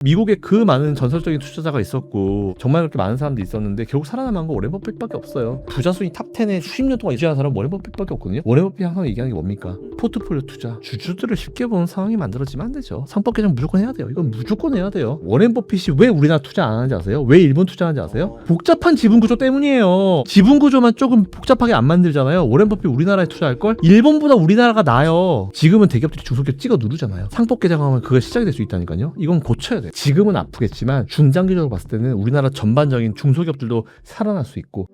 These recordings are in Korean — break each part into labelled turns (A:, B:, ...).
A: 미국에 그 많은 전설적인 투자자가 있었고 정말 그렇게 많은 사람들이 있었는데 결국 살아남은 건 워렌 버핏밖에 없어요. 부자 순위 탑 10에 수십 년 동안 유지한 사람은 워렌 버핏밖에 없거든요. 워렌 버핏이 항상 얘기하는 게 뭡니까? 포트폴리오 투자. 주주들을 쉽게 보는 상황이 만들어지면 안 되죠. 상법 개정 무조건 해야 돼요. 이건 무조건 해야 돼요. 워렌 버핏이 왜 우리나라 투자 안 하는지 아세요? 왜 일본 투자하는지 아세요? 복잡한 지분 구조 때문이에요. 지분 구조만 조금 복잡하게 안 만들잖아요. 워렌 버핏 우리나라에 투자할 걸? 일본보다 우리나라가 나아요. 지금은 대기업들이 중소기업 찍어 누르잖아요. 상법 개정하면 그거 시작이 될 수 있다니까요. 이건 고쳐야 돼. 지금은 아프겠지만 중장기적으로 봤을 때는 우리나라 전반적인 중소기업들도 살아날 수 있고.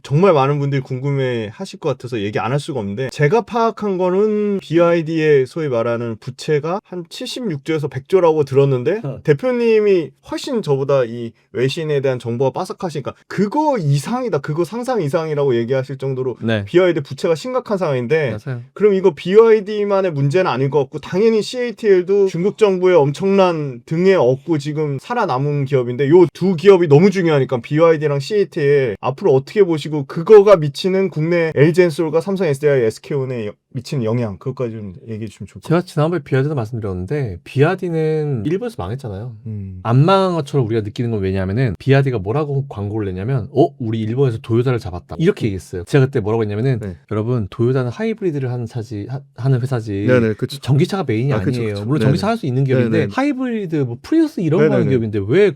B: 정말 많은 분들이 궁금해 하실 것 같아서 얘기 안 할 수가 없는데, 제가 파악한 거는 BYD의 소위 말하는 부채가 한 76조에서 100조라고 들었는데 대표님이 훨씬 저보다 이 외신에 대한 정보가 빠삭하시니까 그거 이상이다, 그거 상상 이상이라고 얘기하실 정도로
A: 네.
B: BYD 부채가 심각한 상황인데,
A: 맞아요.
B: 그럼 이거 BYD만의 문제는 아닐 것 같고 당연히 CATL도 중국 정부의 엄청난 등에 업고 지금 살아남은 기업인데, 요 두 기업이 너무 중요하니까 BYD랑 CATL 앞으로 어떻게 보시고 그거가 미치는 국내 LG엔솔과 삼성 SDI, SK온에 미치는 영향, 그것까지 좀 얘기해 주시면 좋을 것
A: 제가 지난번에 비아디도 말씀드렸는데 비아디는 일본에서 망했잖아요.
B: 같아요.
A: 안 망한 것처럼 우리가 느끼는 건 왜냐면은 비아디가 뭐라고 광고를 냈냐면 우리 일본에서 도요타를 잡았다 이렇게 얘기했어요. 제가 그때 뭐라고 했냐면은
B: 네.
A: 여러분 도요타는 하이브리드를 하는 회사지
B: 네네, 그쵸.
A: 전기차가 메인이
B: 아, 그쵸,
A: 아니에요.
B: 그쵸.
A: 물론
B: 네네.
A: 전기차 할 수 있는 기업인데
B: 네네.
A: 하이브리드 뭐 프리우스 이런 거 하는
B: 네네네.
A: 기업인데 왜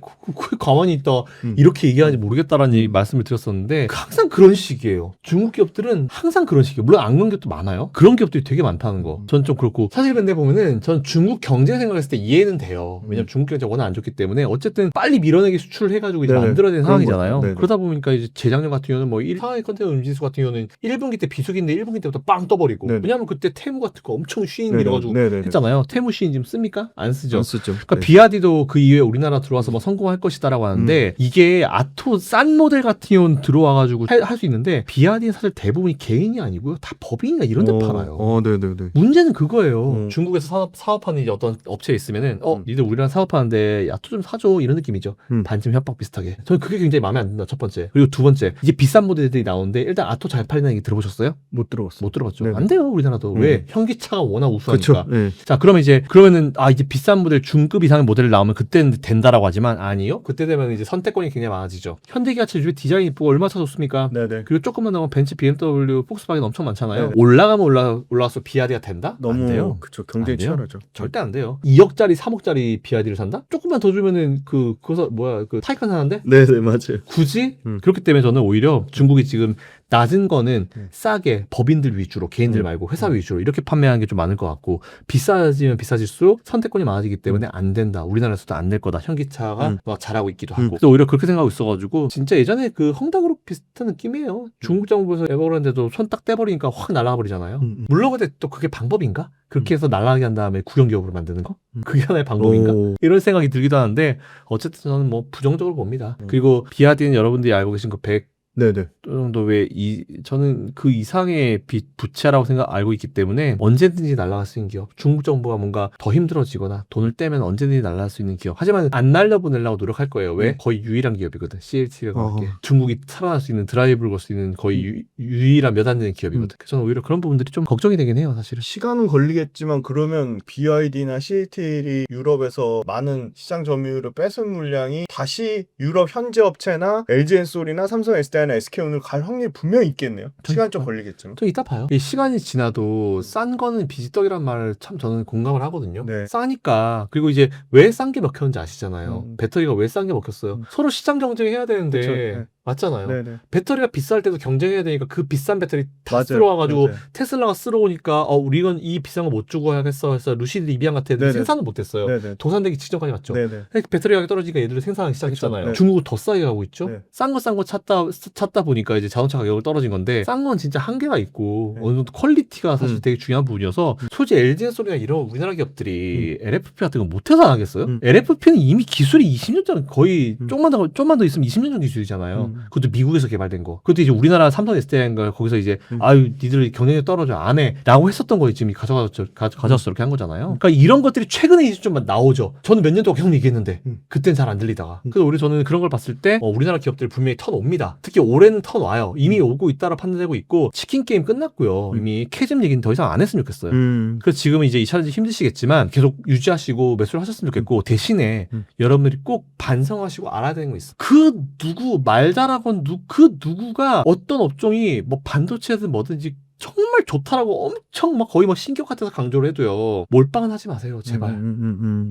A: 가만히 있다 이렇게 얘기하는지 모르겠다라는 말씀을 드렸었는데 항상 그런 식이에요. 중국 기업들은 항상 그런 식이에요. 물론 안 그런 기업도 많아요. 그런 기업들이 되게 많다는 거. 전 좀 그렇고, 사실 근데 보면은 전 중국 경제 생각했을 때 이해는 돼요. 왜냐면 중국 경제가 워낙 안 좋기 때문에 어쨌든 빨리 밀어내기 수출을 해가지고 이제
B: 네네.
A: 만들어야 되는
B: 그런
A: 상황이잖아요.
B: 거죠. 네네.
A: 그러다 보니까 이제 재작년 같은 경우는 뭐 상하이 컨테이너 음진수 같은 경우는 1분기 때 비수기인데 1분기 때부터 빵 떠버리고.
B: 네네.
A: 왜냐면 그때 테무 같은 거 엄청 쉬인
B: 네네.
A: 밀어가지고
B: 네네네.
A: 했잖아요. 테무 쉬인 지금 씁니까? 안 쓰죠.
B: 안 쓰죠.
A: 그러니까
B: 네.
A: 비아디도 그 이후에 우리나라 들어와서 뭐 성공할 것이다라고 하는데 이게 아토 싼 모델 같은 경우는 들어와가지고 할 수 있는데 비아디는 사실 대부분이 개인이 아니고요. 다 법인이나 이런 데 팔아요.
B: 네네네.
A: 문제는 그거예요. 중국에서 사업하는 이제 어떤 업체에 있으면은 니들 우리랑 사업하는데 야토 좀 사줘 이런 느낌이죠. 반쯤 협박 비슷하게. 저는 그게 굉장히 마음에 안 든다. 첫 번째. 그리고 두 번째, 이제 비싼 모델들이 나오는데 일단 아토 잘 팔리는 얘기 들어보셨어요?
B: 못 들어봤어.
A: 못 들어봤죠.
B: 네네.
A: 안 돼요 우리나라도. 왜? 현기차가 워낙 우수하니까.
B: 그쵸. 네.
A: 자, 그러면은 이제 비싼 모델 중급 이상의 모델을 나오면 그때는 된다라고 하지만 아니요. 그때 되면 이제 선택권이 굉장히 많아지죠. 현대기아차 요즘에 디자인 이쁘고 얼마나 좋습니까?
B: 네네.
A: 그리고 조금만 나오면 벤츠, BMW, 폭스바겐 엄청 많잖아요.
B: 네.
A: 올라가면 올라가서 비아디가 된다? 안 돼요.
B: 너무 그쵸. 경쟁이
A: 안 돼요.
B: 치열하죠.
A: 절대 안 돼요. 2억짜리, 3억짜리 비아디를 산다? 조금만 더 주면은 그거서 타이칸 사는데?
B: 네네, 맞아요.
A: 굳이? 그렇기 때문에 저는 오히려 중국이 지금 낮은 거는
B: 네.
A: 싸게 법인들 위주로, 개인들 말고 회사 위주로 이렇게 판매하는 게 좀 많을 것 같고, 비싸지면 비싸질수록 선택권이 많아지기 때문에 안 된다. 우리나라에서도 안 될 거다. 현기차가 막 잘하고 있기도 하고. 그래서 오히려 그렇게 생각하고 있어가지고 진짜 예전에 그 헝다그룹 비슷한 느낌이에요. 중국 정부에서 에버그란데도 손 딱 떼버리니까 확 날아가 버리잖아요. 물론 근데 또 그게 방법인가? 그렇게 해서 날아가게 한 다음에 국영기업으로 만드는 거? 그게 하나의 방법인가? 이런 생각이 들기도 하는데 어쨌든 저는 뭐 부정적으로 봅니다. 그리고 비아디는 여러분들이 알고 계신 그 100
B: 네네.
A: 정도 저는 그 이상의 부채라고 알고 있기 때문에 언제든지 날아갈 수 있는 기업. 중국 정부가 뭔가 더 힘들어지거나 돈을 떼면 언제든지 날아갈 수 있는 기업. 하지만 안 날려보내려고 노력할 거예요. 왜? 거의 유일한 기업이거든. CATL과 함께. 중국이 살아날 수 있는, 드라이브를 걸 수 있는 거의 유일한 몇 안 되는 기업이거든. 그래서 저는 오히려 그런 부분들이 좀 걱정이 되긴 해요, 사실은.
B: 시간은 걸리겠지만 그러면 BYD나 CATL이 유럽에서 많은 시장 점유율을 뺏은 물량이 다시 유럽 현지 업체나 LG엔솔이나 삼성 SDI나 SK온을 갈 확률이 분명히 있겠네요. 시간 좀 걸리겠지만.
A: 좀 이따 봐요. 이 시간이 지나도 싼 거는 비지떡이란 말을 참 저는 공감을 하거든요.
B: 네.
A: 싸니까. 그리고 이제 왜 싼 게 먹혔는지 아시잖아요. 배터리가 왜 싼 게 먹혔어요. 서로 시장 경쟁해야 되는데.
B: 그쵸, 네.
A: 맞잖아요.
B: 네네.
A: 배터리가 비쌀 때도 경쟁해야 되니까 그 비싼 배터리 다
B: 맞아요.
A: 쓸어와가지고
B: 맞아요.
A: 테슬라가 쓸어오니까 우리는 이 비싼 거 못 주고 해야겠어 해서 루시드 리비안 같은 애들
B: 네네.
A: 생산을 못했어요.
B: 네네.
A: 도산되기 직전까지 갔죠.
B: 네네.
A: 배터리 가격이 떨어지니까 얘들도 생산하기 시작했잖아요.
B: 네.
A: 중국은 더 싸게 가고 있죠.
B: 네.
A: 싼 거 찾다 보니까 이제 자동차 가격을 떨어진 건데, 싼 건 진짜 한계가 있고 어느 정도 퀄리티가 사실 되게 중요한 부분이어서 솔직히 LG엔솔이나 이런 우리나라 기업들이 LFP 같은 거 못해서 안 하겠어요? LFP는 이미 기술이 20년 전 거의 좀만 더 있으면 20년 전 기술이잖아요. 그것도 미국에서 개발된 거. 그것도 이제 우리나라 삼성 SDI인가 거기서 이제 아유 니들 경쟁력 떨어져 안 해라고 했었던 거 지금 가져와서 이렇게 한 거잖아요. 그러니까 이런 것들이 최근에 이제 좀 나오죠. 저는 몇 년 동안 계속 얘기했는데 그땐 잘 안 들리다가. 그래서 오히려 저는 그런 걸 봤을 때 우리나라 기업들이 분명히 턴옵니다. 특히 올해는 턴와요. 이미 오고 있다라 판단되고 있고 치킨 게임 끝났고요. 이미 캐즘 얘기는 더 이상 안 했으면 좋겠어요. 그래서 지금은 이제 2차전지 힘드시겠지만 계속 유지하시고 매수를 하셨으면 좋겠고 대신에 여러분들이 꼭 반성하시고 알아야 되는 거 있어. 그 누구 말 잘하건 그 누구가 어떤 업종이 뭐 반도체든 뭐든지 정말 좋다라고 엄청 막 거의 막 신경 같아서 강조를 해도요. 몰빵은 하지 마세요. 제발.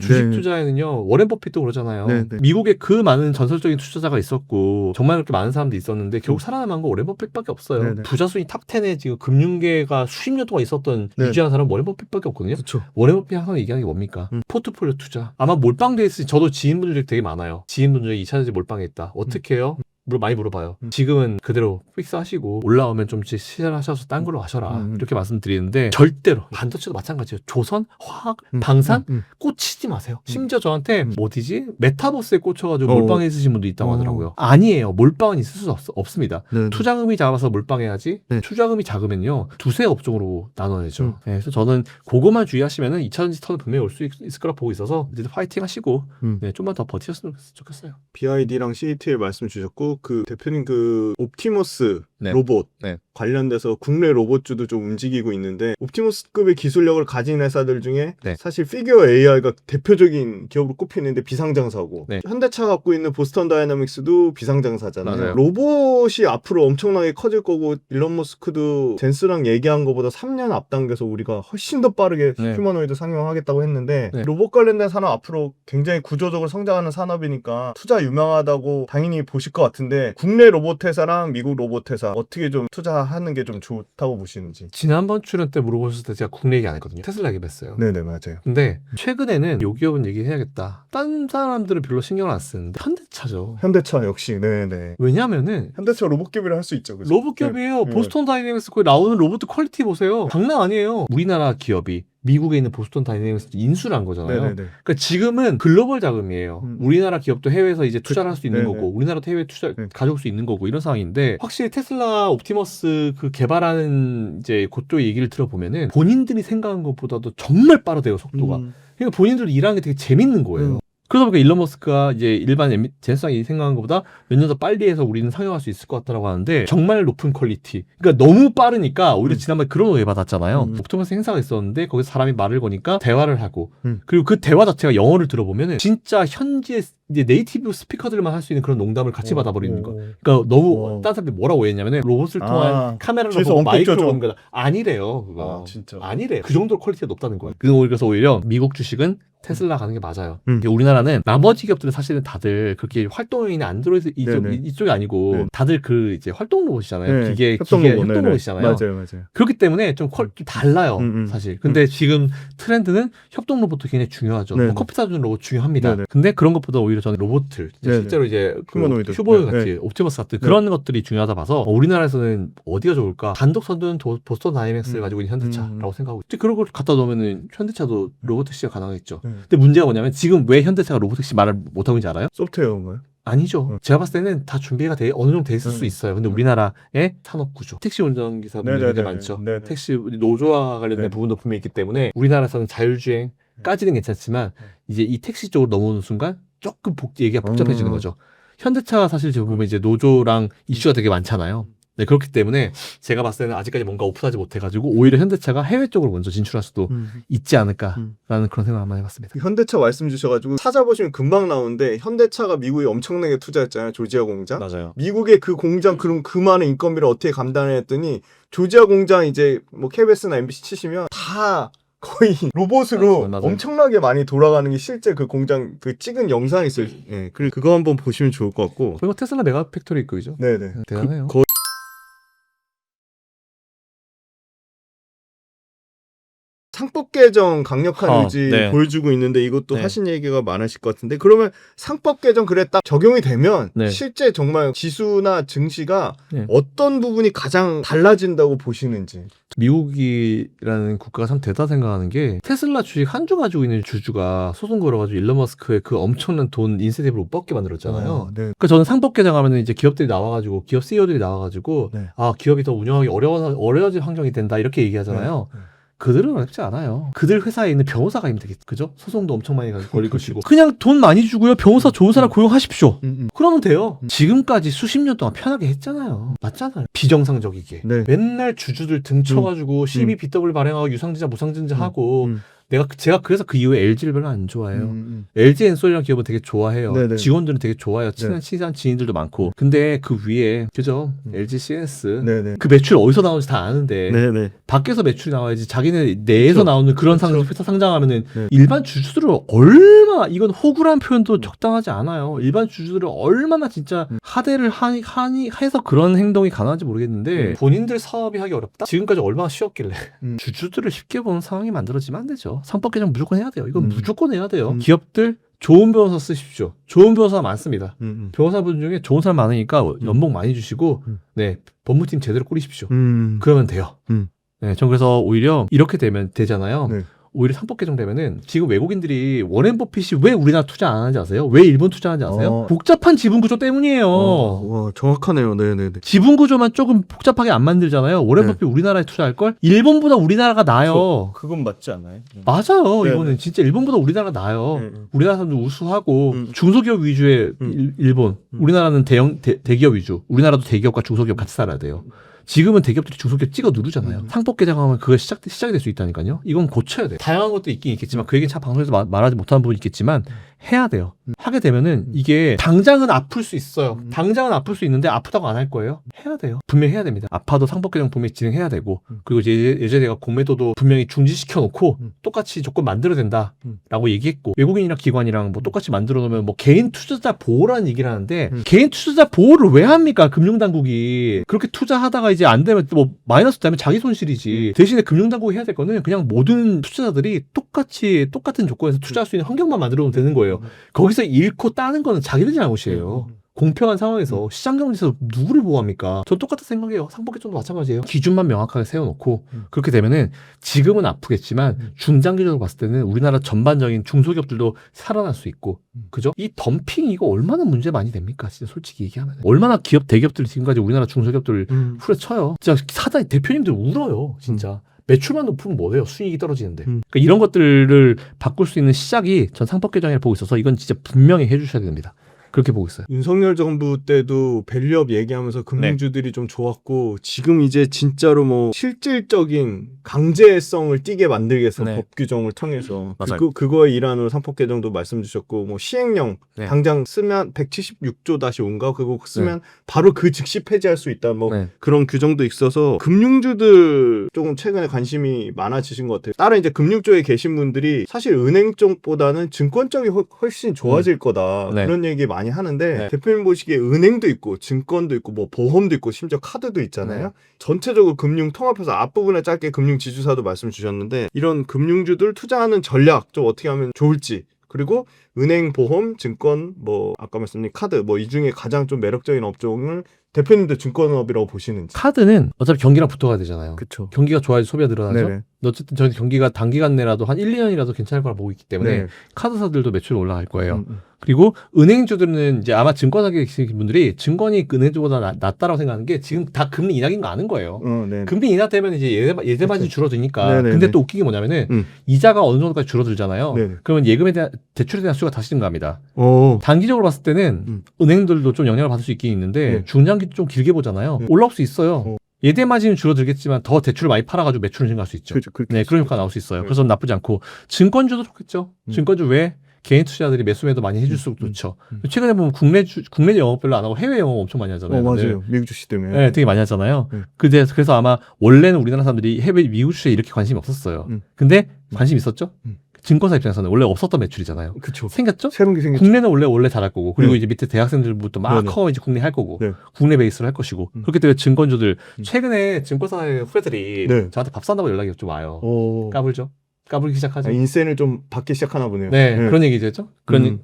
A: 주식
B: 네.
A: 투자에는요. 워렌 버핏도 그러잖아요.
B: 네, 네.
A: 미국에 그 많은 전설적인 투자자가 있었고 정말 그렇게 많은 사람들이 있었는데 결국 살아남은 거 워렌 버핏밖에 없어요.
B: 네, 네.
A: 부자 순위 탑 10에 지금 금융계가 수십 년 동안 있었던
B: 네.
A: 유지한 사람은 워렌 버핏밖에 없거든요.
B: 그렇죠.
A: 워렌 버핏 항상 얘기하는 게 뭡니까? 포트폴리오 투자. 아마 몰빵돼 있으니 저도 지인분들이 되게 많아요. 지인분들이 2차전지 몰빵했다. 어떻게 해요? 많이 물어봐요. 지금은 그대로 픽스하시고 올라오면 좀 시작하셔서 딴 걸로 가셔라. 이렇게 말씀드리는데 절대로 반도체도 마찬가지예요. 조선, 화학, 방산 꽂히지 마세요. 심지어 저한테 어디지? 메타버스에 꽂혀가지고 몰빵해 있으신 분도 있다고 하더라고요. 아니에요. 몰빵은 있을 수 없습니다.
B: 네.
A: 투자금이 작아서 몰빵해야지.
B: 네.
A: 투자금이 작으면요. 두세 업종으로 나눠야죠. 네, 그래서 저는 그거만 주의하시면은 2차전지 턴은 분명히 올 수 있을 거라 보고 있어서 이제 파이팅 하시고 네, 좀만 더 버티셨으면 좋겠어요.
B: BID랑 CATL 말씀 주셨고 그 대표님 그 옵티머스
A: 네.
B: 로봇
A: 네.
B: 관련돼서 국내 로봇주도 좀 움직이고 있는데 옵티머스급의 기술력을 가진 회사들 중에
A: 네.
B: 사실 피규어 AI가 대표적인 기업으로 꼽히는데 비상장사고
A: 네.
B: 현대차 갖고 있는 보스턴 다이나믹스도 비상장사잖아요.
A: 맞아요.
B: 로봇이 앞으로 엄청나게 커질 거고 일론 머스크도 젠스랑 얘기한 것보다 3년 앞당겨서 우리가 훨씬 더 빠르게
A: 네.
B: 휴머노이드 상용하겠다고 했는데
A: 네.
B: 로봇 관련된 산업 앞으로 굉장히 구조적으로 성장하는 산업이니까 투자 유명하다고 당연히 보실 것 같은데 국내 로봇 회사랑 미국 로봇 회사 어떻게 좀 투자하는 게 좀 좋다고 보시는지.
A: 지난번 출연 때 물어보셨을 때 제가 국내 얘기 안 했거든요. 테슬라 얘기했어요.
B: 네네 맞아요.
A: 근데 최근에는 요 기업은 얘기해야겠다. 딴 사람들은 별로 신경을 안 쓰는데 현대차죠.
B: 현대차 역시 네네.
A: 왜냐면은
B: 현대차 로봇 기업이라 할 수 있죠. 그죠?
A: 로봇 기업이에요.
B: 네.
A: 보스턴 다이내믹스 거기 나오는 로봇 퀄리티 보세요. 장난 아니에요. 우리나라 기업이 미국에 있는 보스턴 다이내믹스 인수를 한 거잖아요.
B: 네네네.
A: 그러니까 지금은 글로벌 자금이에요. 우리나라 기업도 해외에서 이제 투자를 할 수 있는
B: 네네.
A: 거고, 우리나라도 해외 투자
B: 네.
A: 가져올 수 있는 거고 이런 상황인데 확실히 테슬라 옵티머스 그 개발하는 이제 그쪽 얘기를 들어보면은 본인들이 생각한 것보다도 정말 빠르대요 속도가. 그러니까 본인들 일하는 게 되게 재밌는 거예요. 그러다 보니까 일론 머스크가 이제 일반 제스상이 생각한 것보다 몇 년 더 빨리 해서 우리는 상용할 수 있을 것 같다라고 하는데 정말 높은 퀄리티. 그러니까 너무 빠르니까 오히려 지난번에 그런 오해 받았잖아요. 옵티머스 행사가 있었는데 거기서 사람이 말을 거니까 대화를 하고 그리고 그 대화 자체가 영어를 들어보면은 진짜 현지의 이제 네이티브 스피커들만 할 수 있는 그런 농담을 같이 받아버리는 거. 그러니까 너무 딴 사람들이 뭐라고 했냐면은 로봇을 통한 카메라로 보고 마이크로 오는 거다. 아니래요. 그거.
B: 진짜.
A: 아니래요. 그 정도로 퀄리티가 높다는 거예요. 그래서 오히려 미국 주식은 테슬라 가는 게 맞아요. 우리나라는 나머지 기업들은 사실은 다들 그렇게 활동용이나 안드로이드 이쪽이 아니고 다들 그 이제 활동 로봇이잖아요. 기계 협동 로봇이잖아요.
B: 맞아요.
A: 그렇기 때문에 좀 달라요, 사실. 근데 지금 트렌드는 협동 로봇도 굉장히 중요하죠. 뭐 커피 사주는 로봇 중요합니다. 근데 그런 것보다 오히려 저는 로봇들 실제로 이제
B: 휴머노이드.
A: 휴보이 같이 옵티머스 같은 그런 것들이 중요하다 봐서 우리나라에서는 어디가 좋을까? 단독 선두는 보스턴 다이내믹스를 가지고 있는 현대차라고 생각하고 그런 걸 갖다 놓으면은 현대차도 로봇택시가 가능하겠죠. 근데 문제가 뭐냐면 지금 왜 현대차가 로봇택시 말을 못하고 있는지 알아요?
B: 소프트웨어인가요?
A: 아니죠. 제가 봤을 때는 다 준비가 어느 정도 돼 있을 수 있어요. 근데 우리나라의 산업 구조, 택시 운전기사분들이 굉장히 많죠. 택시 노조와 관련된 부분도 분명히 있기 때문에 우리나라에서는 자율주행까지는 괜찮지만 이제 이 택시 쪽으로 넘어오는 순간 조금 얘기가 복잡해지는 거죠. 현대차가 사실 지금 보면 이제 노조랑 이슈가 되게 많잖아요. 네, 그렇기 때문에 제가 봤을 때는 아직까지 뭔가 오픈하지 못해가지고 오히려 현대차가 해외 쪽으로 먼저 진출할 수도 있지 않을까라는 그런 생각 한번 해봤습니다.
B: 현대차 말씀 주셔가지고 찾아보시면 금방 나오는데 현대차가 미국에 엄청나게 투자했잖아요. 조지아 공장.
A: 맞아요.
B: 미국의 그 공장 그럼 그 많은 인건비를 어떻게 감당했더니 조지아 공장 이제 뭐 KBS나 MBC 치시면 다 거의 로봇으로
A: 맞아요.
B: 엄청나게 많이 돌아가는 게 실제 그 공장 그 찍은 영상이 있어요. 예, 그거 한번 보시면 좋을 것 같고.
A: 그리고 테슬라 메가 팩토리 있고죠.
B: 네네.
A: 대단해요.
B: 상법 개정 강력한 의지
A: 네.
B: 보여주고 있는데 이것도
A: 네.
B: 하신 얘기가 많으실 것 같은데 그러면 상법 개정 그래 딱 적용이 되면
A: 네.
B: 실제 정말 지수나 증시가
A: 네.
B: 어떤 부분이 가장 달라진다고 보시는지.
A: 미국이라는 국가가 참 대단하다 생각하는 게 테슬라 주식 한 주 가지고 있는 주주가 소송 걸어가지고 일론 머스크의 그 엄청난 돈 인센티브를 못 받게 만들었잖아요.
B: 네.
A: 그러니까 저는 상법 개정하면 이제 기업들이 나와가지고 기업 CEO들이 나와가지고
B: 네.
A: 아 기업이 더 운영하기 어려워진 환경이 된다 이렇게 얘기하잖아요.
B: 네.
A: 그들은 어렵지 않아요. 그들 회사에 있는 변호사가 있면 되겠죠. 그죠? 소송도 엄청 많이 걸릴 것이고. 그냥 돈 많이 주고요. 변호사 좋은 사람 고용하십시오. 그러면 돼요. 지금까지 수십 년 동안 편하게 했잖아요. 맞잖아요. 비정상적이게.
B: 네.
A: 맨날 주주들 등쳐가지고 CB, BW 발행하고 유상증자, 무상증자 하고 제가 그래서 그 이후에 LG를 별로 안 좋아해요. LG 엔솔이라는 기업은 되게 좋아해요.
B: 네네.
A: 직원들은 되게 좋아요. 친한 지인들도 많고. 근데 그 위에 그죠? LG CS
B: 네네.
A: 그 매출 어디서 나오는지 다 아는데
B: 네네.
A: 밖에서 매출이 나와야지 자기네 내에서
B: 그렇죠.
A: 나오는 그런
B: 그렇죠.
A: 회사 상장하면은
B: 네.
A: 일반 주주들을 얼마나 이건 호구라는 표현도 적당하지 않아요. 일반 주주들을 얼마나 진짜 하대를 하니 해서 그런 행동이 가능한지 모르겠는데 본인들 사업이 하기 어렵다? 지금까지 얼마나 쉬웠길래 주주들을 쉽게 보는 상황이 만들어지면 안 되죠. 상법 개정 무조건 해야 돼요. 이건 무조건 해야 돼요. 기업들 좋은 변호사 쓰십시오. 좋은 변호사 많습니다. 변호사분 중에 좋은 사람 많으니까 연봉 많이 주시고 네 법무팀 제대로 꾸리십시오. 그러면 돼요. 네, 전 그래서 오히려 이렇게 되면 되잖아요.
B: 네.
A: 오히려 상법 개정되면은 지금 외국인들이 워렌 버핏이 왜 우리나라 투자 안 하는지 아세요? 왜 일본 투자하는지 아세요? 복잡한 지분 구조 때문이에요.
B: 와, 정확하네요. 네네네.
A: 지분 구조만 조금 복잡하게 안 만들잖아요. 워렌
B: 네.
A: 버핏 우리나라에 투자할 걸? 일본보다 우리나라가 나아요.
C: 그건 맞지 않아요?
A: 맞아요.
B: 네,
A: 이거는 진짜 일본보다 우리나라가 나아요. 우리나라 사람들 우수하고 중소기업 위주의 일본, 우리나라는 대기업 위주. 우리나라도 대기업과 중소기업 같이 살아야 돼요. 지금은 대기업들이 중소기업 찍어 누르잖아요. 상법 개정하면 그거 시작이 될 수 있다니까요. 이건 고쳐야 돼요. 다양한 것도 있긴 있겠지만 그 얘기는 참 방송에서 말하지 못하는 부분이 있겠지만 해야 돼요. 하게 되면은 이게 당장은 아플 수 있어요. 당장은 아플 수 있는데 아프다고 안 할 거예요? 해야 돼요. 분명히 해야 됩니다. 아파도 상법 개정 분명히 진행해야 되고 그리고 이제 예전에 내가 공매도도 분명히 중지시켜 놓고 똑같이 조건 만들어야 된다라고 얘기했고 외국인이랑 기관이랑 뭐 똑같이 만들어 놓으면 뭐 개인 투자자 보호라는 얘기를 하는데 개인 투자자 보호를 왜 합니까? 금융당국이 그렇게 투자하다가 이제 안 되면 뭐 마이너스 되면 자기 손실이지. 대신에 금융당국이 해야 될 거는 그냥 모든 투자자들이 똑같은 조건에서 투자할 수 있는 환경만 만들어 놓으면 되는 거예요. 거기서 잃고 따는 거는 자기들 잘못이에요. 공평한 상황에서 시장 경제에서 누구를 보호합니까? 전 똑같은 생각이에요. 상법 개정도 마찬가지예요. 기준만 명확하게 세워놓고 그렇게 되면은 지금은 아프겠지만 중장기적으로 봤을 때는 우리나라 전반적인 중소기업들도 살아날 수 있고 그죠? 이 덤핑 이거 얼마나 문제 많이 됩니까? 진짜 솔직히 얘기하면 얼마나 대기업들이 지금까지 우리나라 중소기업들을 후려쳐요. 진짜 사장 대표님들 울어요. 진짜. 매출만 높으면 뭐예요? 수익이 떨어지는데. 그러니까 이런 것들을 바꿀 수 있는 시작이 전 상법 개정이라고 보고 있어서 이건 진짜 분명히 해주셔야 됩니다. 그렇게 보고 있어요.
B: 윤석열 정부 때도 밸류업 얘기하면서 금융주들이 좀 좋았고 지금 이제 진짜로 뭐 실질적인 강제성을 띠게 만들기 위해서
A: 네.
B: 법 규정을 통해서
A: 맞아요.
B: 그거의 일환으로 상법 개정도 말씀 주셨고 뭐 시행령
A: 네.
B: 당장 쓰면 176조-5인가 그거 쓰면 바로 그 즉시 폐지할 수 있다 뭐
A: 네.
B: 그런 규정도 있어서 금융주들 조금 최근에 관심이 많아지신 것 같아요. 다른 이제 금융 쪽에 계신 분들이 사실 은행 쪽보다는 증권 쪽이 훨씬 좋아질 거다
A: 네.
B: 그런 얘기 많이 하는데
A: 네.
B: 대표님 보시기에 은행도 있고 증권도 있고 뭐 보험도 있고 심지어 카드도 있잖아요.
A: 네.
B: 전체적으로 금융 통합해서 앞부분에 짧게 금융 지주사도 말씀 주셨는데 이런 금융주들 투자하는 전략 좀 어떻게 하면 좋을지 그리고 은행, 보험, 증권 뭐 아까 말씀드린 카드 뭐 이 중에 가장 좀 매력적인 업종을 대표님도 증권업이라고 보시는지.
A: 카드는 어차피 경기랑 붙어가야 되잖아요.
B: 그렇죠.
A: 경기가 좋아야지 소비가 늘어나죠.
B: 네네.
A: 어쨌든 저는 경기가 단기간 내라도 한 1, 2년이라도 괜찮을 거라 보고 있기 때문에
B: 네.
A: 카드사들도 매출이 올라갈 거예요. 그리고 은행주들은 이제 아마 증권하게 계신 분들이 증권이 은행주보다 낫다라고 생각하는 게 지금 다 금리 인하인 거 아는 거예요.
B: 네.
A: 금리 인하되면 이제 예대 마진이 줄어드니까.
B: 네네네.
A: 근데 또 웃긴 게 뭐냐면은 이자가 어느 정도까지 줄어들잖아요.
B: 네네.
A: 그러면 예금에 대한 대출에 대한 수요가 다시 증가합니다.
B: 오.
A: 단기적으로 봤을 때는 은행들도 좀 영향을 받을 수 있긴 있는데
B: 네.
A: 중장기 좀 길게 보잖아요. 올라올 수 있어요. 예대 마진은 줄어들겠지만 더 대출을 많이 팔아가지고 매출은 증가할 수 있죠.
B: 그렇죠.
A: 네, 그런 효과가 나올 수 있어요.
B: 네.
A: 그래서 나쁘지 않고 증권주도 좋겠죠. 증권주 왜 개인 투자자들이 매수매도 많이 해줄수록 좋죠. 최근에 보면 국내 영업 별로 안 하고 해외 영업 엄청 많이 하잖아요.
B: 맞아요. 미국 주식 때문에.
A: 네, 되게 많이 하잖아요.
B: 네.
A: 그래서 아마 원래는 우리나라 사람들이 해외 미국 주식에 이렇게 관심이 없었어요. 근데 관심 있었죠. 증권사 입장에서는 원래 없었던 매출이잖아요.
B: 그렇죠.
A: 생겼죠?
B: 새로운 게 생겼죠.
A: 국내는 원래 잘할 거고 그리고
B: 네.
A: 이제 밑에 대학생들부터 막
B: 네네.
A: 커 이제 국내 할 거고
B: 네.
A: 국내 베이스로 할 것이고 그렇기 때문에 증권주들 최근에 증권사의 후배들이
B: 네.
A: 저한테 밥 산다고 연락이 좀 와요.
B: 오.
A: 까불죠. 까불기 시작하죠.
B: 인센을 좀 받기 시작하나 보네요.
A: 네, 그런 얘기죠. 그런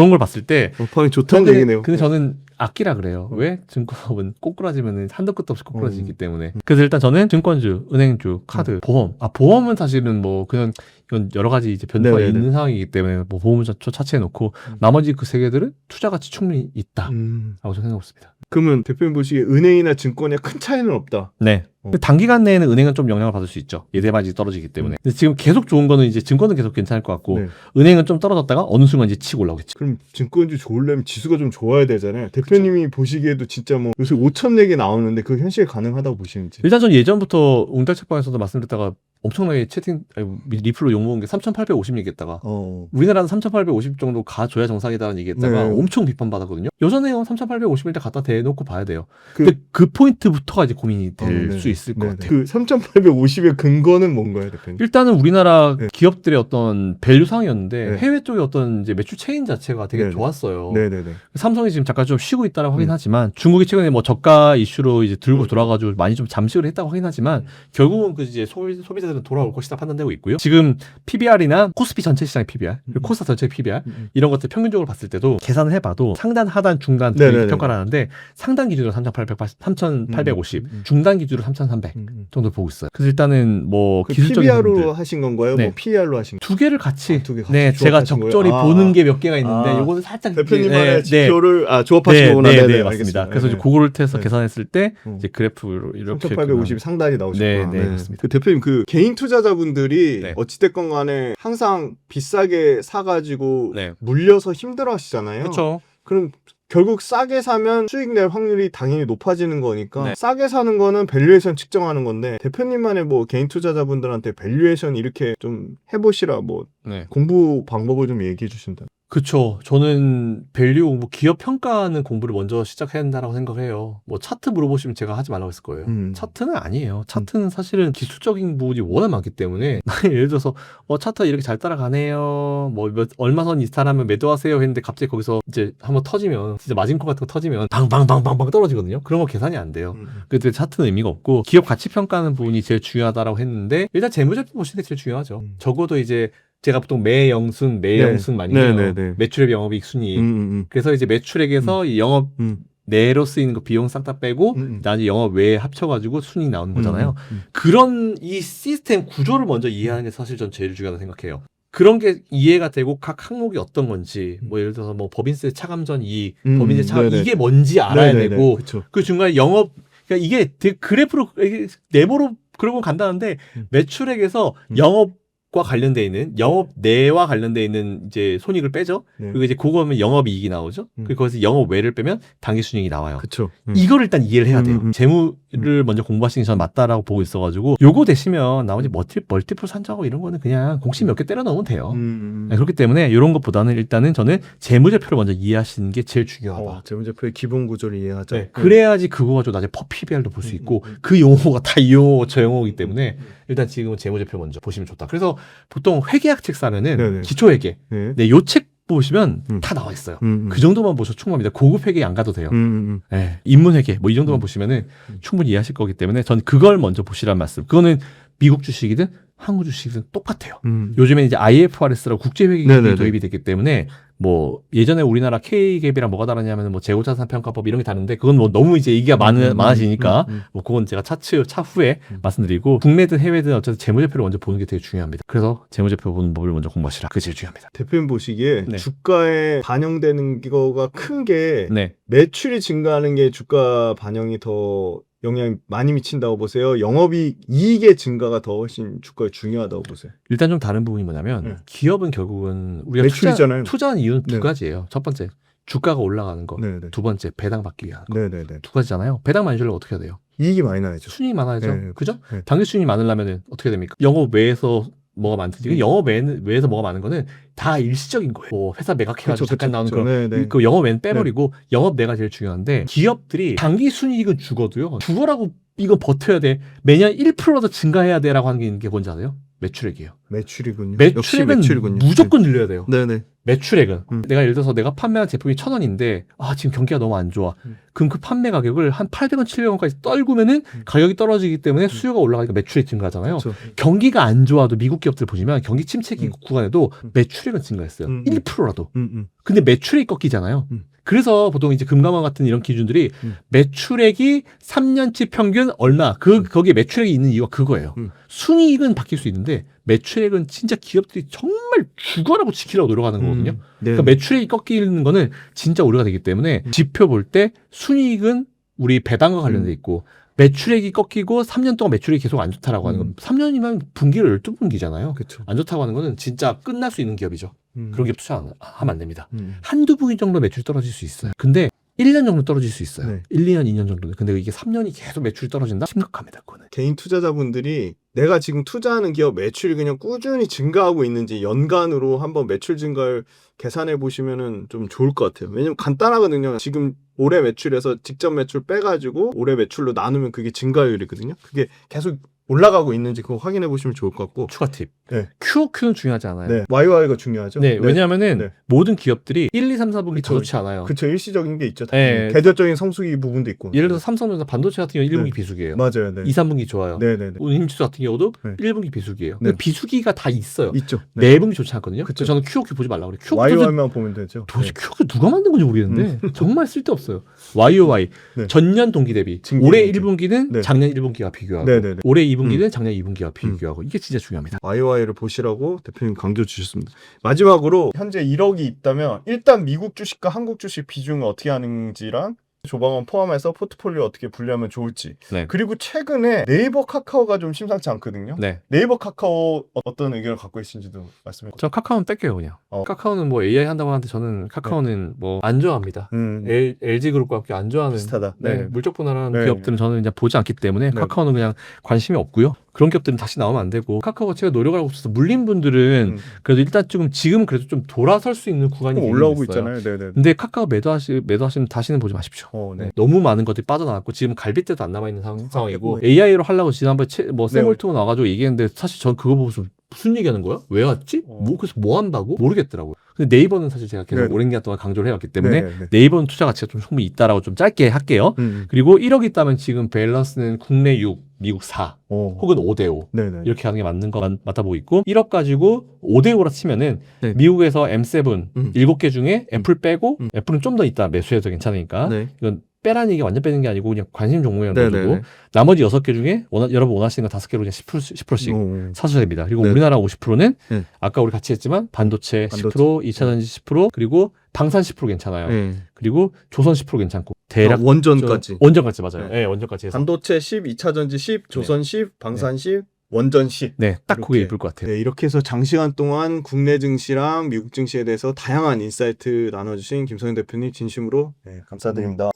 A: 걸 봤을 때
B: 방이 좋다는 얘기네요.
A: 근데 저는 악기라 그래요. 왜? 증권업은 꼬꾸라지면 한도 끝도 없이 꼬꾸라지기 때문에. 그래서 일단 저는 증권주, 은행주, 카드, 보험. 보험은 사실은 뭐 그냥 이건 여러 가지 이제 변수가
B: 네네네.
A: 있는 상황이기 때문에 뭐 보험은 차치해 놓고 나머지 그 세 개들은 투자 가치 충분히 있다라고 저는 생각했습니다.
B: 그러면 대표님 보시기에 은행이나 증권에 큰 차이는 없다.
A: 네. 근데 단기간 내에는 은행은 좀 영향을 받을 수 있죠. 예대마진이 떨어지기 때문에. 근데 지금 계속 좋은 거는 이제 증권은 계속 괜찮을 것 같고
B: 네.
A: 은행은 좀 떨어졌다가 어느 순간 이제 치고 올라오겠지.
B: 그럼 증권주 좋으려면 지수가 좀 좋아야 되잖아요. 대표님이 보시기에도 진짜 뭐 요새 5천 내기 나오는데 그 현실 가능하다고 보시는지.
A: 일단 전 예전부터 웅달책방에서도 말씀드렸다가 엄청나게 리플로 욕먹은 게 3,850 얘기했다가 우리나라는 3,850 정도 가줘야 정상이다라는 얘기했다가
B: 네.
A: 엄청 비판받았거든요. 여전해요. 3,850일 때 갖다 대놓고 봐야 돼요. 근데 그 포인트부터가 이제 고민이 될 수 있을 것 같아요.
B: 그 3,850의 근거는 뭔가요, 대표님?
A: 일단은 우리나라
B: 네.
A: 기업들의 어떤 밸류 상이었는데
B: 네.
A: 해외 쪽의 어떤 이제 매출 체인 자체가 되게
B: 네네.
A: 좋았어요.
B: 네네네.
A: 삼성이 지금 잠깐 좀 쉬고 있다라고 하긴 하지만 중국이 최근에 뭐 저가 이슈로 이제 들고 돌아가지고 많이 좀 잠식을 했다고 하긴 하지만 결국은 그 이제 소비자들은 돌아올 것이다 판단되고 있고요. 지금 PBR이나 코스피 전체 시장의 PBR, 그리고 코스닥 전체 PBR 이런 것들 평균적으로 봤을 때도 계산을 해봐도 상단, 하단, 중단
B: 네네네.
A: 평가를 하는데 상단 기준으로 3,850, 중단 기준으로 3,300 정도 보고 있어요. 그래서 일단은 뭐
B: 그
A: 기술적인
B: PBR로
A: 부분들
B: 하신 건가요?
A: 네.
B: 뭐 PER로 하신 건가요?
A: 두 개를 같이
B: 두 개 같이
A: 네, 제가
B: 조합하신
A: 적절히
B: 거예요?
A: 보는 게 몇 개가 있는데
B: 아.
A: 요거는 살짝
B: 대표님만의
A: 네,
B: 지표를 조합하신 거구나.
A: 네,
B: 네네,
A: 맞습니다.
B: 알겠습니다.
A: 그래서 이제
B: 네.
A: 그거를 해서
B: 네.
A: 계산했을 때 이제 그래프로 이렇게
B: 3,850 상단이 나오셨구나.
A: 네, 맞습니다.
B: 그 대표님 그 개인 투자자분들이
A: 네.
B: 어찌됐건 간에 항상 비싸게 사가지고
A: 네.
B: 물려서 힘들어하시잖아요.
A: 그렇죠.
B: 그럼 결국 싸게 사면 수익 낼 확률이 당연히 높아지는 거니까
A: 네.
B: 싸게 사는 거는 밸류에이션 측정하는 건데 대표님만의 뭐 개인 투자자분들한테 밸류에이션 이렇게 좀 해보시라 뭐
A: 네.
B: 공부 방법을 좀 얘기해 주신다.
A: 그렇죠. 저는 밸류 공부, 기업 평가하는 공부를 먼저 시작해야 한다고 생각해요. 뭐 차트 물어보시면 제가 하지 말라고 했을 거예요. 차트는 아니에요. 차트는 사실은 기술적인 부분이 워낙 많기 때문에 예를 들어서 차트 이렇게 잘 따라가네요. 뭐 얼마 선 이탈하면 매도하세요 했는데 갑자기 거기서 이제 한번 터지면 진짜 마진콜 같은 거 터지면 방방방방방 떨어지거든요. 그런 거 계산이 안 돼요. 그때 차트는 의미가 없고 기업 가치 평가하는 부분이 제일 중요하다라고 했는데 일단 재무제표 보시는 게 제일 중요하죠. 적어도 이제 제가 보통 매영순 많이 해요.
B: 네네네.
A: 매출액 영업이익 순이익. 그래서 이제 매출액에서 이 영업 내로 쓰이는 거 비용 싹 다 빼고 나중에 영업 외에 합쳐가지고 순이익 나오는 거잖아요. 그런 이 시스템 구조를 먼저 이해하는 게 사실 전 제일 중요하다고 생각해요. 그런 게 이해가 되고 각 항목이 어떤 건지 뭐 예를 들어서 뭐 법인세 차감전 이익, 법인세 차감
B: 네네.
A: 이게 뭔지 알아야
B: 네네네.
A: 되고
B: 그쵸.
A: 그 중간에 영업 그러니까 이게 되게 그래프로 이게 네모로 그러면 간다는데 매출액에서 영업과 관련돼 있는 영업 내와 관련돼 있는 이제 손익을 빼죠.
B: 네.
A: 그리고 이제 그거면 영업이익이 나오죠. 그리고 거기서 영업 외를 빼면 당기순이익이 나와요.
B: 그쵸.
A: 이걸 일단 이해를 해야 돼요. 재무를 먼저 공부하시는 게 저는 맞다라고 보고 있어가지고 요거 되시면 나머지 멀티플 산정하고 이런 거는 그냥 공식 몇 개 때려 넣으면 돼요. 네, 그렇기 때문에 이런 것보다는 일단은 저는 재무제표를 먼저 이해하시는 게 제일 중요하다.
B: 재무제표의 기본 구조를 이해하자.
A: 네, 그래야지 그거 가지고 나중에 PBR도 볼 수 있고 그 용어가 다 이 용어고 저 용어이기 때문에 일단 지금은 재무제표 먼저 보시면 좋다. 그래서 보통 회계학 책 사면은
B: 네네.
A: 기초회계
B: 네.
A: 요 책 보시면 다 나와 있어요. 그 정도만 보셔도 충분합니다. 고급 회계 안 가도 돼요. 네, 인문회계 뭐 이 정도만 보시면은 충분히 이해하실 거기 때문에 전 그걸 먼저 보시란 말씀. 그거는 미국 주식이든 한국 주식이든 똑같아요. 요즘에 이제 IFRS라고 국제회계법이
B: 네네네.
A: 도입이 됐기 때문에 뭐 예전에 우리나라 K갭이랑 뭐가 다르냐면 뭐 재고자산 평가법 이런 게 다른데 그건 뭐 너무 이제 얘기가 많아지니까 뭐 그건 제가 차후에 말씀드리고 국내든 해외든 어쨌든 재무제표를 먼저 보는 게 되게 중요합니다. 그래서 재무제표 보는 법을 먼저 공부하시라. 그게 제일 중요합니다.
B: 대표님 보시기에
A: 네.
B: 주가에 반영되는 거가 큰 게
A: 네.
B: 매출이 증가하는 게 주가 반영이 더 영향이 많이 미친다고 보세요? 이익의 증가가 더 훨씬 주가에 중요하다고 보세요?
A: 일단 좀 다른 부분이 뭐냐면 기업은 결국은 우리가
B: 매출이잖아요.
A: 투자하는 이유는 두
B: 네.
A: 가지예요. 첫 번째 주가가 올라가는 거.
B: 네네.
A: 두 번째 배당 받기 위한 거.
B: 네네네.
A: 두 가지잖아요. 배당 많이 주려면 어떻게 해야 돼요?
B: 이익이 많이 나야죠.
A: 순이익 많아야죠.
B: 네.
A: 그죠?
B: 네.
A: 당일 순이익 많으려면 어떻게 됩니까? 영업 외에서 뭐가 많든지 영업 외에서 뭐가 많은 거는 다 일시적인 거예요. 뭐 회사 매각해가지고 잠깐 나오는 그런
B: 네네.
A: 그 영업 외는 빼버리고 영업 내가 제일 중요한데 기업들이 단기 순이익은 죽어도요. 죽어라고 이거 버텨야 돼. 매년 1%더 증가해야 돼라고 하는 게 뭔지 아세요? 매출액이에요.
B: 매출이군요. 역시
A: 매출액은
B: 매출이군요.
A: 무조건 늘려야 돼요.
B: 네네.
A: 매출액은 내가 예를 들어서 내가 판매한 제품이 1,000원인데 지금 경기가 너무 안 좋아. 그럼 그 판매 가격을 한 800원, 700원까지 떨구면은 가격이 떨어지기 때문에 수요가 올라가니까 매출액 증가하잖아요.
B: 그쵸.
A: 경기가 안 좋아도 미국 기업들 보시면 경기 침체 구간에도 매출액은 증가했어요. 1%라도. 근데 매출액이 꺾이잖아요. 그래서 보통 이제 금감원 같은 이런 기준들이 매출액이 3년치 평균 얼마, 거기에 매출액이 있는 이유가 그거예요. 순이익은 바뀔 수 있는데 매출액은 진짜 기업들이 정말 죽어라고 지키려고 노력하는 거거든요.
B: 네.
A: 그러니까 매출액이 꺾이는 거는 진짜 우려가 되기 때문에 지표 볼 때 순이익은 우리 배당과 관련돼 있고 매출액이 꺾이고 3년 동안 매출액이 계속 안 좋다라고 하는 건 3년이면 분기를 12분기잖아요.
B: 그쵸.
A: 안 좋다고 하는 거는 진짜 끝날 수 있는 기업이죠. 그런 기업 투자하면 안 됩니다.
B: 음.
A: 한두 분기 정도 매출이 떨어질 수 있어요. 근데 1년 정도 떨어질 수 있어요.
B: 네.
A: 1, 2년, 2년 정도는. 근데 이게 3년이 계속 매출이 떨어진다? 심각합니다. 그거는.
B: 개인 투자자분들이 내가 지금 투자하는 기업 매출이 그냥 꾸준히 증가하고 있는지 연간으로 한번 매출 증가를 계산해 보시면은 좀 좋을 것 같아요. 왜냐면 간단하거든요. 지금 올해 매출에서 직접 매출 빼가지고 올해 매출로 나누면 그게 증가율이거든요. 그게 계속 올라가고 있는지 그거 확인해 보시면 좋을 것 같고.
A: 추가 팁.
B: 네.
A: QOQ는 중요하지 않아요.
B: 네. YY가 중요하죠.
A: 네, 왜냐하면은
B: 네.
A: 모든 기업들이 1, 2, 3, 4분기
B: 그쵸.
A: 좋지 않아요.
B: 그쵸. 일시적인 게 있죠.
A: 네.
B: 계절적인 성수기 부분도 있고.
A: 예를 들어서 삼성전자 반도체 같은 경우 1분기
B: 네.
A: 비수기예요.
B: 맞아요. 네.
A: 2, 3분기 좋아요.
B: 네네네.
A: 임지수 같은 경우도
B: 네.
A: 1분기 비수기예요.
B: 네.
A: 근데 비수기가 다 있어요.
B: 있죠.
A: 매분기 좋지 않거든요.
B: 그쵸.
A: 그래서 저는 QOQ 보지 말라고 그래요.
B: YY만 보면 되죠.
A: 도대체 QOQ 누가 만든 건지 모르겠는데 정말 쓸데없어요. YOY
B: 네.
A: 전년 동기 대비
B: 증기
A: 올해
B: 증기.
A: 1분기는
B: 네.
A: 작년 1분기와 비교하고
B: 네네네.
A: 올해 2분기는 작년 2분기와 비교하고 이게 진짜 중요합니다.
B: YY를 보시라고 대표님 강조 주셨습니다. 마지막으로 현재 1억이 있다면 일단 미국 주식과 한국 주식 비중을 어떻게 하는지랑 조방원 포함해서 포트폴리오 어떻게 분류하면 좋을지.
A: 네.
B: 그리고 최근에 네이버 카카오가 좀 심상치 않거든요.
A: 네.
B: 네이버 카카오 어떤 의견을 갖고 있는지도 말씀해 주세요.
A: 저 카카오는 뺄게요 그냥.
B: 어.
A: 카카오는 뭐 AI 한다고 하는데 저는 카카오는 뭐 안 좋아합니다. LG 그룹과 함께 안 좋아하는
B: 비슷하다.
A: 네,
B: 네.
A: 물적 분할하는
B: 네.
A: 기업들은 저는 그냥 보지 않기 때문에
B: 네.
A: 카카오는 그냥 관심이 없고요. 그런 기업들은 다시 나오면 안 되고 카카오가 제가 노력을 하고 있어서 물린 분들은 그래도 일단 지금 그래도 좀 돌아설 수 있는 구간이
B: 올라오고
A: 있어요.
B: 있잖아요. 네네.
A: 근데 카카오 매도하시면 다시는 보지 마십시오.
B: 네.
A: 너무 많은 것들이 빠져나왔고 지금 갈빗대도 안 남아 있는 상황이고
B: 네.
A: AI로 하려고 지난번에 뭐
B: 네.
A: 세몰트가 나와가지고 얘기했는데 사실 전 그거 보고 무슨 얘기하는 거야? 왜 왔지? 그래서 뭐 한다고? 모르겠더라고요. 근데 네이버는 사실 제가 계속
B: 네.
A: 오랜 기간 동안 강조를 해왔기 때문에
B: 네.
A: 네이버는 투자 가치가 좀 충분히 있다라고 좀 짧게 할게요. 그리고 1억 있다면 지금 밸런스는 국내 6, 미국 4 혹은 5대5
B: 네네.
A: 이렇게 하는 게 맞는 거 맞다보고 있고 1억 가지고 5대5라 치면은
B: 네.
A: 미국에서 M7 7개 중에 애플 빼고 애플은 좀 더 있다 매수해도 괜찮으니까
B: 네.
A: 이건 빼라는 얘기 완전 빼는 게 아니고 그냥 관심 종목이라는
B: 네네네.
A: 거고 나머지 6개 중에 여러분 원하시는 거 5개로 그냥 10%씩 사셔야 됩니다. 그리고
B: 네.
A: 우리나라 50%는
B: 네.
A: 아까 우리 같이 했지만 반도체 10%, 2차전지 10% 그리고 방산 10% 괜찮아요.
B: 네.
A: 그리고 조선 10% 괜찮고 대략
B: 원전까지.
A: 원전까지 맞아요.
B: 네.
A: 네, 원전까지 해서
B: 반도체 10, 2차전지 10, 조선 10, 방산 10, 원전 10.
A: 네, 딱 그게
B: 이렇게.
A: 예쁠 것 같아요.
B: 네, 이렇게 해서 장시간 동안 국내 증시랑 미국 증시에 대해서 다양한 인사이트 나눠주신 김성현 대표님 진심으로 감사드립니다.